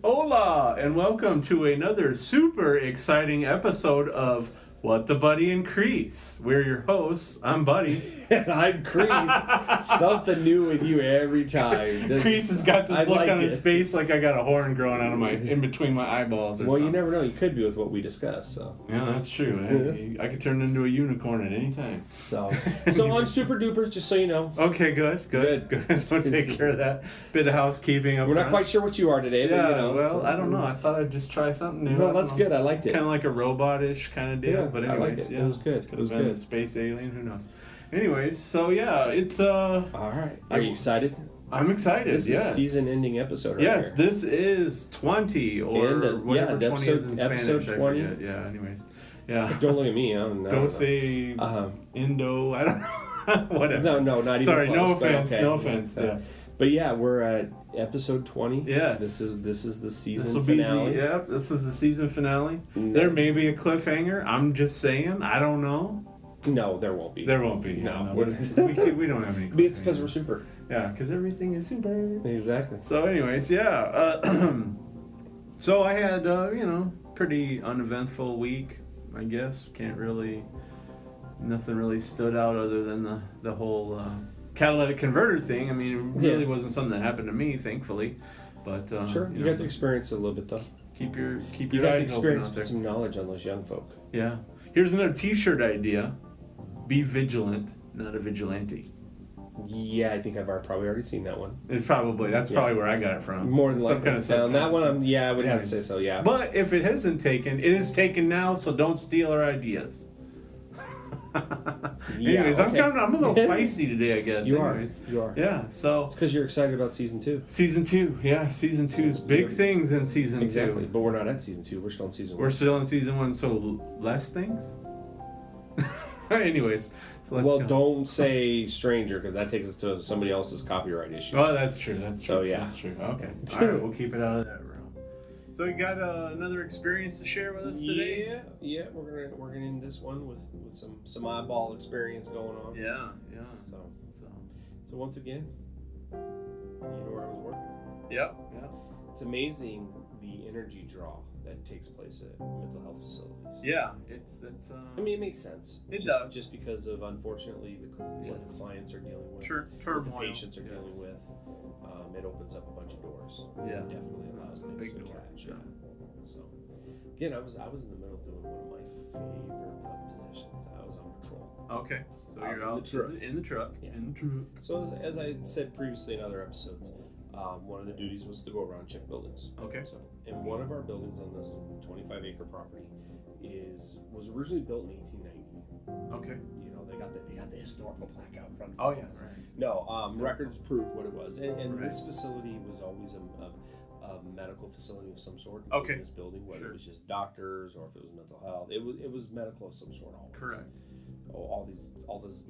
Hola, and welcome to another super exciting episode of What the Buddy and Kreese. We're your hosts. I'm Buddy. And I'm Kreese. Something new with you every time. Kreese has got this look like on it. his face like I got a horn growing out of in between my eyeballs or well, something. you never know. You could be with what we discuss. So Yeah, that's true. I could turn into a unicorn at any time. So I'm super duper, just so you know. Okay, good. We'll take care of that. Bit of housekeeping up We're not front. quite sure what you are today, Yeah, but you know. well, I don't know. I thought I'd just try something new. No, that's good. I liked it. Kind of like a robot-ish kind of deal. Yeah, But I anyways, liked it. yeah. It was good. Could It was have been good. a space alien. Who knows? Anyways, so yeah, it's All right. Are you excited? I'm excited. This yes. is season-ending episode right Yes, here. this is 20 or And, whatever 20 is in Spanish. episode 20. I forget. Yeah. Anyways, yeah. Don't look at me. I don't know. Don't say Indo. I don't know. Whatever. No, not even Sorry. close, No but offense. okay. No offense. Yeah. But yeah, we're at episode 20. Yes. This is the season This will finale. be this is the season finale. There may be a cliffhanger. I'm just saying. I don't know. No, there won't be. There won't be. No. we don't have any. It's because we're super. Yeah, because everything is super. Exactly. So, anyways, yeah. So I had pretty uneventful week. I guess nothing really stood out other than the whole catalytic converter thing. I mean, it really wasn't something that happened to me, thankfully. But sure, you got to experience it a little bit though. Keep your You got to eyes open out experience there. some knowledge on those young folk. Yeah. Here's another T-shirt idea: be vigilant, not a vigilante. Yeah, I think I've probably already seen that one. That's probably where I got it from. More than Some likely. kind of stuff. On that one, I would have to say so. Yeah. But if it isn't taken, it is taken now. So don't steal our ideas. Anyways, okay. I'm a little feisty today, I guess. You Anyways. are. You are. Yeah. So It's because you're excited about season 2. season 2. Yeah, season 2's big things in season 2. Exactly. But we're not at season 2. We're still in season 1. We're still in season 1, so less things. Anyways, so let's go. Don't say stranger because that takes us to somebody else's copyright issue. Oh, that's true. So, yeah. That's true. Okay. All right, we'll keep it out of that realm. So you got another experience to share with us today? Yeah. We're gonna end this one with some eyeball experience going on. Yeah. So once again, you know where I was working. Yep. It's amazing the energy draw that takes place at mental health facilities. Yeah, it's. I mean, it makes sense. It does. Just because of, unfortunately, what the clients are dealing with, turmoil. what the patients are dealing with. It opens up a bunch of doors. Yeah. It definitely allows things Big to door. attach. Yeah. So, again, I was in the middle doing one of my favorite pub positions. I was on patrol. Okay. So I you're was out in the truck. Yeah. In the truck. So as I said previously in other episodes, one of the duties was to go around and check buildings. Okay. So, and one of our buildings on this 25-acre property was originally built in 1890. Okay. You know, they got the historical plaque out front. Oh yeah. Right. No, records proved what it was, and Right. this facility was always a medical facility of some sort. Okay. In this building, whether Sure. it was just doctors or if it was mental health, it was medical of some sort. Always. Correct. All these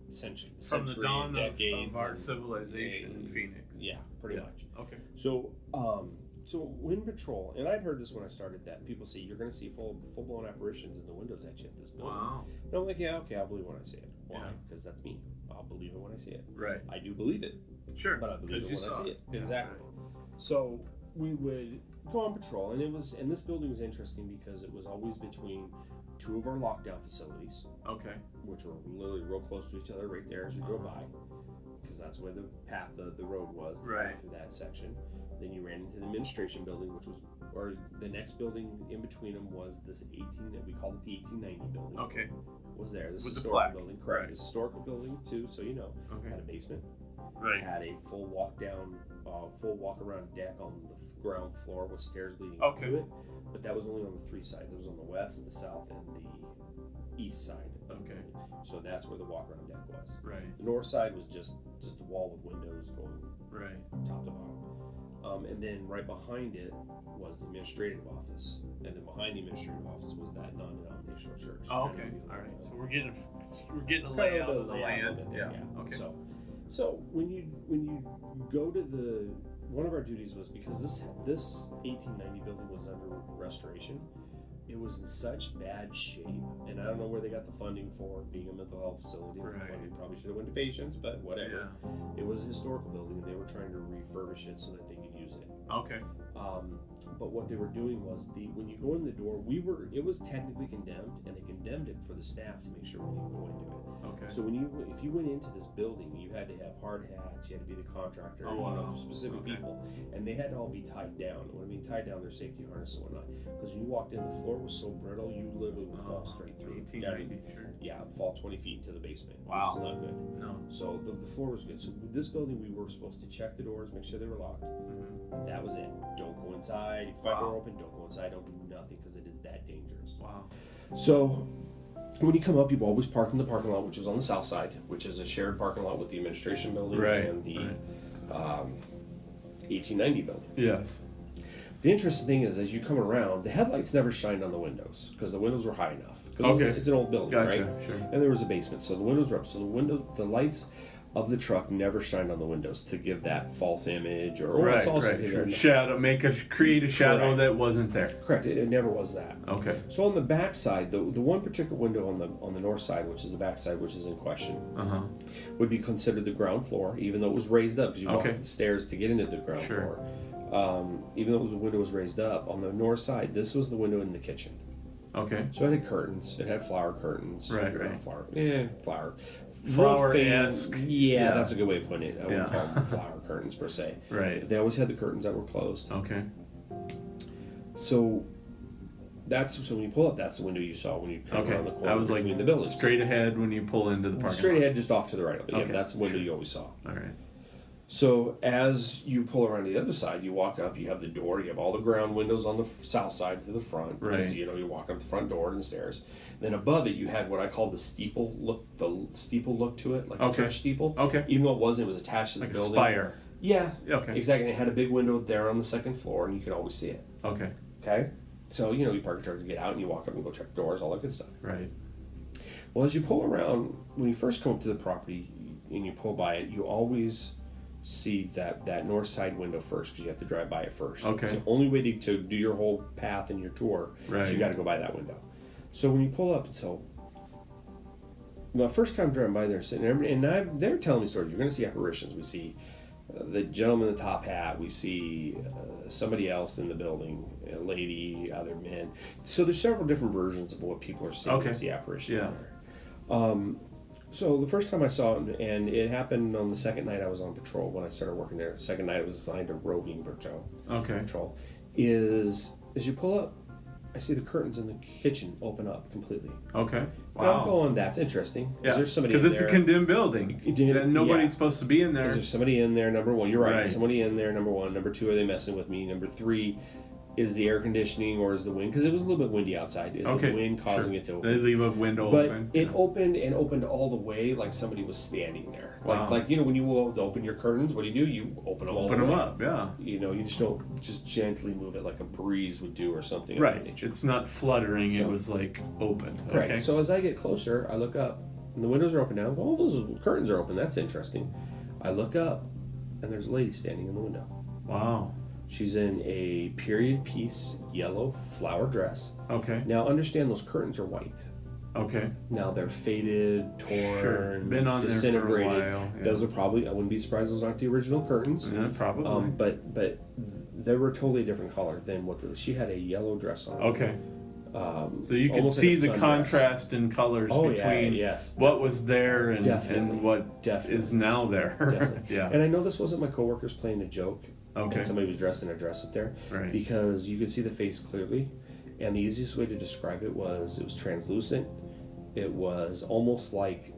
century From the dawn decades of our and- civilization in Phoenix. Yeah, pretty much. Okay. So, when patrol, and I'd heard this when I started that people say you're going to see full blown apparitions in the windows at you at this building. Wow. And I'm like, yeah, okay, I'll believe when I see it. Why? Yeah. Because that's me. I'll believe it when I see it. Right. I do believe it, Sure. but I believe it when I see it. Yeah. Exactly. So we would go on patrol, and this building was interesting because it was always between two of our lockdown facilities, Okay. which were literally real close to each other right there as you drove by, because that's where the path of the road was, Right. through that section. Then you ran into the administration building, or the next building in between them was this we called it the 1890 building. Okay. Was there this With the historical plaque. building? Correct. Right. This historical building too, so you know, Okay. had a basement, Right. had a full walk around deck on the ground floor with stairs leading Okay. to it. But that was only on the 3 sides. It was on the west, the south, and the east side. Okay. So that's where the walk around deck was. Right. The north side was just a wall with windows going Right. top to bottom. And then right behind it was the administrative office, and then behind the administrative office was that non-denominational church. Oh, okay. All right. So we're getting a layout of the land. Yeah. Okay. So when you go to one of our duties was because this 1890 building was under restoration. It was in such bad shape, and I don't know where they got the funding for being a mental health facility. Right. The funding probably should have went to patients, but whatever. Yeah. It was a historical building, and they were trying to refurbish it so that they could use it. Okay. But what they were doing was when you go in the door, it was technically condemned, and they condemned it for the staff to make sure we didn't go into it. Okay. So if you went into this building, you had to have hard hats, you had to be the contractor, specific people, and they had to all be tied down. When I mean tied down, their safety harness and whatnot. Because when you walked in, the floor was so brittle, you literally would fall straight through. 1890, sure. Yeah, fall 20 feet into the basement. Wow. Which is not good. No. So the floor was good. So with this building, we were supposed to check the doors, make sure they were locked. Mm-hmm. That was it. Don't go inside. If I door open, don't go inside. Don't do nothing because it is that dangerous. Wow. So when you come up, you always park in the parking lot, which is on the south side, which is a shared parking lot with the administration building and the 1890 building. Yes. The interesting thing is, as you come around, the headlights never shined on the windows because the windows were high enough. Okay. It's an old building, Gotcha. right? Sure. And there was a basement, so the windows were up. So the lights of the truck never shined on the windows to give that false image or it's also Sure. Shadow, create a shadow Correct. that wasn't there. Correct. It never was that. Okay. So on the back side, the one particular window on the north side, which is the back side, which is in question, would be considered the ground floor, even though it was raised up because you walk up the stairs to get into the ground floor. Even though the window was raised up on the north side, this was the window in the kitchen. Okay. So it had curtains. It had flower curtains. Right. Flower-esque. Yeah, that's a good way of putting it. I wouldn't call them flower curtains per se. Right. But they always had the curtains that were closed. Okay. So when you pull up, that's the window you saw when you come around the corner. That was between the buildings. Straight ahead when you pull into the parking lot. Straight ahead, just off to the right. Yeah, that's the window you always saw. All right. So as you pull around the other side, you walk up, you have the door, you have all the ground windows on the south side to the front. Right. You walk up the front door and the stairs. Then above it, you had what I call the steeple look to it, like a church steeple. Okay. Even though it wasn't, it was attached to the building. Like a spire. Yeah. Okay. Exactly. It had a big window there on the second floor, and you could always see it. Okay. Okay. So, you park your truck to get out, and you walk up and go check doors, all that good stuff. Right. Well, as you pull around, when you first come up to the property and you pull by it, you always see that north side window first because you have to drive by it first. Okay. It's the only way to do your whole path and your tour is you got to go by that window. So when you pull up, the first time driving by there, sitting there, and they're telling me stories. You're going to see apparitions. We see the gentleman in the top hat. We see somebody else in the building, a lady, other men. So there's several different versions of what people are seeing as the apparition. Yeah. So the first time I saw it, and it happened on the second night I was on patrol when I started working there. The second night I was assigned to roving patrol. Is as you pull up, I see the curtains in the kitchen open up completely. Okay. Wow. I'm going, that's interesting. Yeah. There's somebody because it's a condemned building. And nobody's supposed to be in there. Is there somebody in there? Number one, you're right. Somebody in there. Number one. Number two, are they messing with me? Number three, is the air conditioning or is the wind? Because it was a little bit windy outside. Is the wind causing it to open? They leave a window open. But it opened and opened all the way like somebody was standing there. Wow. Like when you will open your curtains, what do? You open them all the way. Up, yeah. You just don't just gently move it like a breeze would do or something. Right. It's not fluttering. So, it was like open. Correct. Okay. So as I get closer, I look up and the windows are open now. All those curtains are open. That's interesting. I look up and there's a lady standing in the window. Wow. She's in a period piece yellow flower dress. Okay. Now understand those curtains are white. Okay. Now they're faded, torn, been on disintegrated. There for a while. Yeah. Those are probably, I wouldn't be surprised those aren't the original curtains. Yeah, probably. But they were totally a different color than what she had a yellow dress on. Okay. So you can see the contrast in colors between what was there and what is now there. Definitely. Yeah. And I know this wasn't my coworkers playing a joke. Okay. And somebody was dressed in a dress up there. Right. Because you could see the face clearly. And the easiest way to describe it was translucent. It was almost like,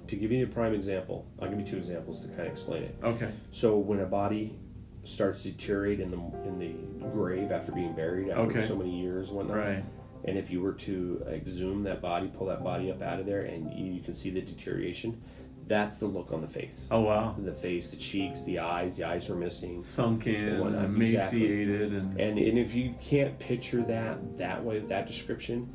to give you a prime example, I'll give you two examples to kind of explain it. Okay. So when a body starts to deteriorate in the grave after being buried after so many years and whatnot. Right. And if you were to exhume that body, pull that body up out of there, and you can see the deterioration, that's the look on the face. Oh, wow. The face, the cheeks, the eyes were missing. Sunken, emaciated. And if you can't picture that way, that description,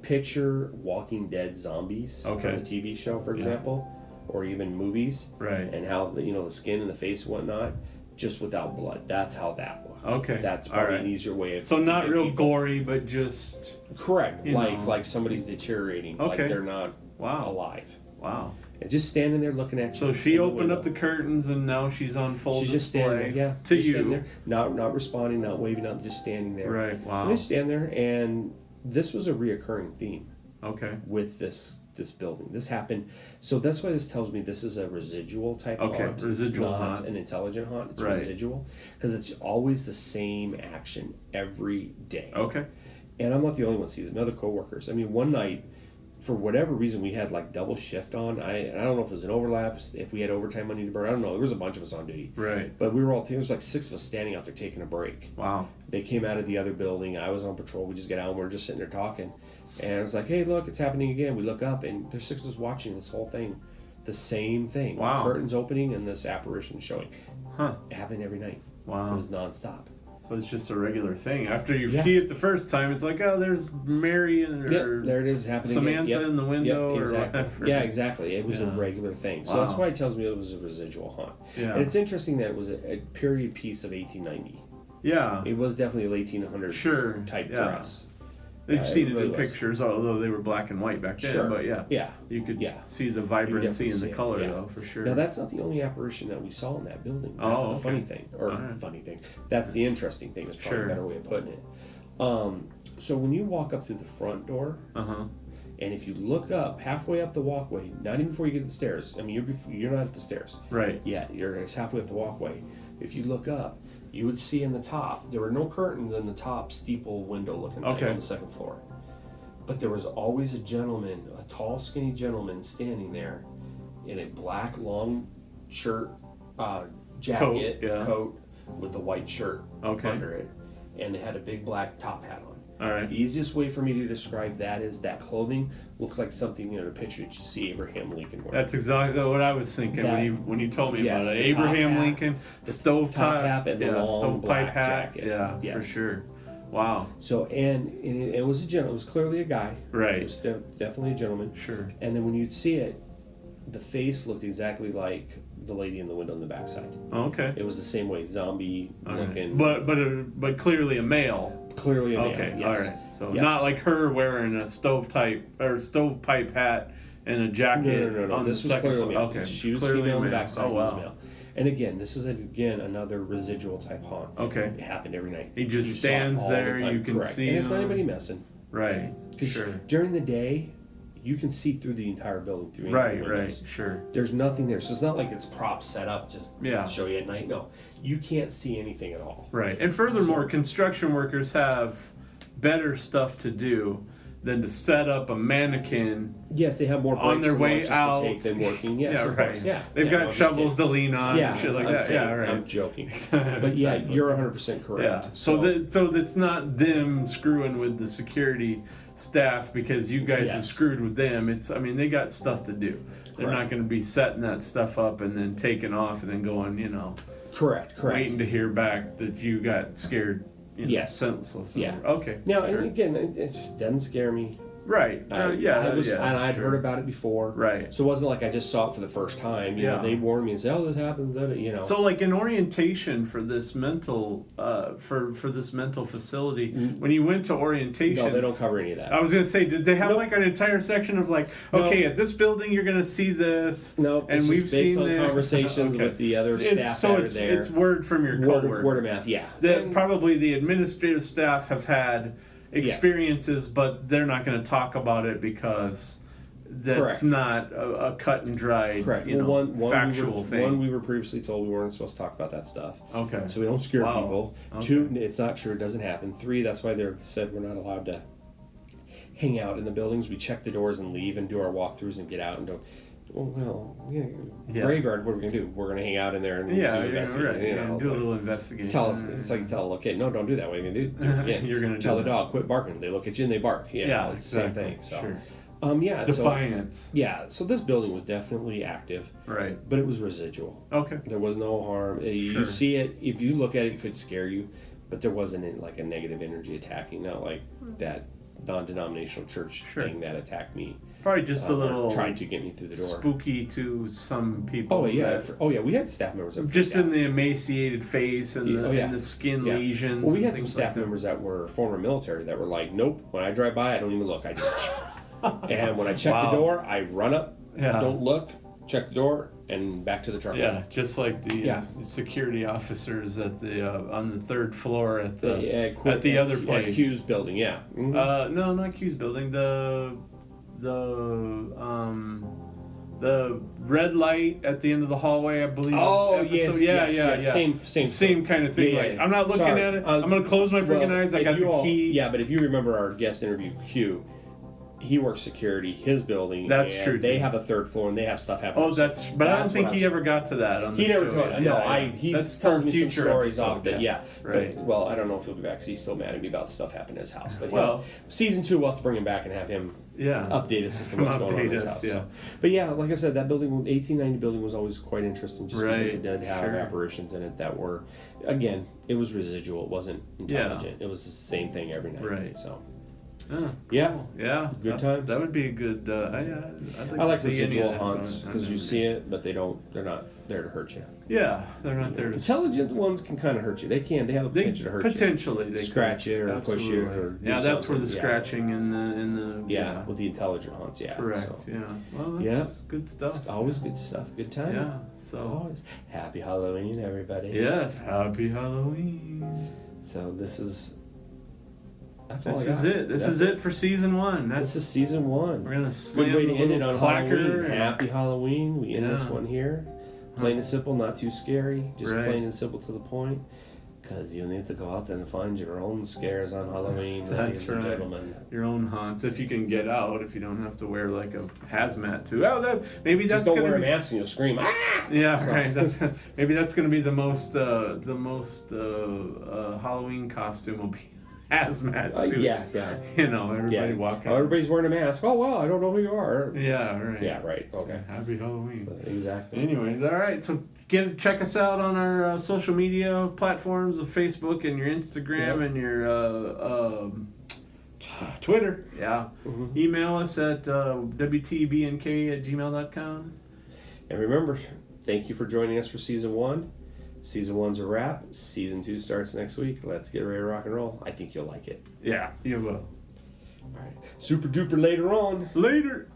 picture Walking Dead zombies from the TV show, for example, or even movies. Right. And how, the skin and the face and whatnot, just without blood. That's how that looked. Okay. That's probably an easier way of... So not real gory, but just... Correct. Like somebody's deteriorating. Like they're not alive. Wow. and just standing there looking at you. So she opened up the curtains, and now she's on full She's display. just standing there, yeah. To just you. standing there, not responding, not waving up, just standing there. Right. Wow. And they stand there, and this was a reoccurring theme Okay. with this building. This happened, so that's why this tells me this is a residual type haunt. Residual it's not haunt. an intelligent haunt. It's Right. residual because it's always the same action every day. Okay. And I'm not the only one that sees it. Other coworkers. I mean, one night, for whatever reason, we had like double shift on. I don't know if it was an overlap, if we had overtime money to burn. I don't know. There was a bunch of us on duty. Right. But we were all, there was like 6 of us standing out there taking a break. Wow. They came out of the other building. I was on patrol. We just got out and we were just sitting there talking. And I was like, hey, look, it's happening again. We look up and there's 6 of us watching this whole thing. The same thing. Wow. Curtains opening and this apparition showing. Huh. It happened every night. Wow. It was nonstop. So it's just a regular thing. After you Yeah. see it the first time, it's like, oh, there's Mary and Yep, there it is happening. Samantha in the window or exactly. whatever. Yeah, exactly. It was a Yeah. regular thing. So Wow. that's why it tells me it was a residual haunt. Yeah. And it's interesting that it was a period piece of 1890. Yeah. It was definitely a 1800 Sure. type Yeah. dress. They've seen it really in was. pictures, although they were black and white back then. Sure. But yeah, Yeah. you could Yeah. see the You vibrancy definitely and see the it, color, yeah. though, for sure. Now that's not the only apparition that we saw in that building. That's Oh, the funny okay. thing, or All right. funny thing. That's the interesting thing. Is probably Sure. a better way of putting it. So when you walk up through the front door, Uh-huh. and if you look up halfway up the walkway, not even before you get to the stairs. I mean, you're not at the stairs. Right. Yeah, you're just halfway up the walkway. If you look up, you would see in the top, there were no curtains in the top steeple window looking thing Okay. on the second floor. But there was always a gentleman, a tall, skinny gentleman standing there in a black long shirt, jacket, coat with a white shirt Okay. under it. And it had a big black top hat on. All right. The easiest way for me to describe that is that clothing looked like something, the picture that you see Abraham Lincoln wearing. That's exactly what I was thinking when you told me Yes, about it. the top Abraham hat, Lincoln, the stovepipe top hat and the long stovepipe black hat. jacket. Yeah, Yes. for sure. Wow. So, and it was a gentleman. It was clearly a guy. Right. It was definitely a gentleman. Sure. And then when you'd see it, the face looked exactly like the lady in the window on the backside. Okay. It was the same way, zombie looking. But clearly a male. Clearly a male. Okay. Yes. All right. So Yes. not like her wearing a stovepipe hat and a jacket. No. On This the was second clearly floor. male. Okay. She was clearly female on the male. backside. Oh He was wow. male. And again, this is another residual type haunt. Okay. It happened every night. He just You saw it stands all the there, time. you can Correct. see And it's not him. anybody messing. Right. 'Cause Sure. during the day, you can see through the entire building through any of the Right. windows. Sure. There's nothing there, so it's not like it's props set up just Yeah. to show you at night. No, you can't see anything at all. Right. And furthermore, construction workers have better stuff to do than to set up a mannequin Yes, they have more breaks on their and way lunches out. to take than working. Yes, yeah, of right. course. Yeah, They've yeah, got no, I'm just shovels to kidding. lean on Yeah, and shit like I'm that. Yeah, kidding. right. I'm joking, but yeah, Exactly. you're 100% correct. Yeah. So that's not them screwing with the security staff because you guys have Yes. screwed with them. They got stuff to do. They're Correct. not going to be setting that stuff up and then taking off and then going, correct. waiting to hear back that you got scared. Yes. Senseless. Yeah. Okay. Now, sure. and again, it doesn't scare me. Right. And I'd sure. heard about it before. Right. So it wasn't like I just saw it for the first time. You Yeah. know, they warned me and said, "Oh, this happens." So, like in orientation for this mental, for this mental facility, when you went to orientation, No, they don't cover any of that. I was gonna say, did they have Nope. like an entire section of like, No. okay, at this building you're gonna see this, No, and it's we've just based seen on this conversations Okay. with the other It's- staff so that it's, are there. It's word from your coworker. Word of mouth, yeah. That And- probably the administrative staff have had experiences, but they're not going to talk about it because that's Correct. not a cut and dried, Correct. factual we were, thing. One, we were previously told we weren't supposed to talk about that stuff. Okay. So we don't scare Wow. people. Okay. 2, it's not true. It doesn't happen. 3, that's why they said we're not allowed to hang out in the buildings. We check the doors and leave and do our walkthroughs and get out and don't. Yeah. Graveyard. What are we gonna do? We're gonna hang out in there and Yeah, do right. investigate. You know, Do a little investigation. tell us. It's like you tell a little kid, no, don't do that. What are you gonna do? Do it again. You're gonna tell do the that. dog, quit barking. They look at you and they bark. You know, Yeah, it's the exactly. same thing. So, Sure. yeah. Defiance. So this building was definitely active, Right. but it was residual. Okay. There was no harm. You Sure. see it, if you look at it, it could scare you, but there wasn't like a negative energy attacking, not like that non-denominational church Sure. thing that attacked me. Probably just a little trying to get me through the door. spooky to some people. Oh yeah, that- we had staff members that just freaked in the emaciated face and and the skin Yeah. lesions. Well, we and had some things staff like that. members that were former military that were like, nope, when I drive by, I don't even look. I do. And when I check Wow. the door, I run up, Yeah. don't look, check the door, and back to the truck. Yeah, just like the security officers at the on the third floor at the other place. At Q's building, yeah. Mm-hmm. No, not Q's building. The red light at the end of the hallway, I believe. Oh, yes. Yeah. Same kind of thing. Yeah. I'm not looking at it. I'm gonna close my freaking eyes. I got the key. Yeah, but if you remember our guest interview, Q, he works security, his building. That's and true. They have a third floor, and they have stuff happening. Oh, but I don't think he ever got to that on the show. He never told. No, he's told me some stories off that. Yeah, right. But, well, I don't know if he'll be back because he's still mad at me about stuff happening in his house. But season 2, we'll have to bring him back and have him. Update his system. What's going on in his house. Yeah. So. But yeah, like I said, that building, 1890 building, was always quite interesting, just because it did have apparitions in it that were, again, it was residual. It wasn't intelligent. It was the same thing every night. Right. So. Cool. Yeah. Good times. That would be a good. I like residual haunts because you see it, but they're not there to hurt you. Yeah, they're not there to. Intelligent ones can kind of hurt you. They can. They have the potential to hurt you. Potentially, they scratch you or push you or that's where the scratching and the with the intelligent haunts. Yeah, correct. So. Yeah, well, that's good stuff. It's always good stuff. Good time. Yeah. So always happy Halloween, everybody. Yes, happy Halloween. So this is. This is it. This is it for season 1. This is season 1. We're gonna slam good way to end it on Halloween. Happy Halloween. We end this one here. Plain and simple, not too scary. Just plain and simple to the point. Because you need to go out there and find your own scares on Halloween, ladies and gentlemen. Your own haunts, if you can get out. If you don't have to wear like a hazmat suit. Maybe that's just don't wear a mask and you'll scream. Ah! Yeah, right. Maybe that's going to be the most Halloween costume will be. Hazmat suits. Everybody walking. Everybody's wearing a mask. Oh, well, I don't know who you are. Yeah, right. Yeah, right. Okay. So, happy Halloween. Exactly. Anyways, all right. So check us out on our social media platforms of Facebook and your Instagram and your Twitter. Yeah. Mm-hmm. Email us at wtbnk@gmail.com. And remember, thank you for joining us for season 1. Season 1's a wrap. Season 2 starts next week. Let's get ready to rock and roll. I think you'll like it. Yeah, you will. All right. Super duper later on. Later.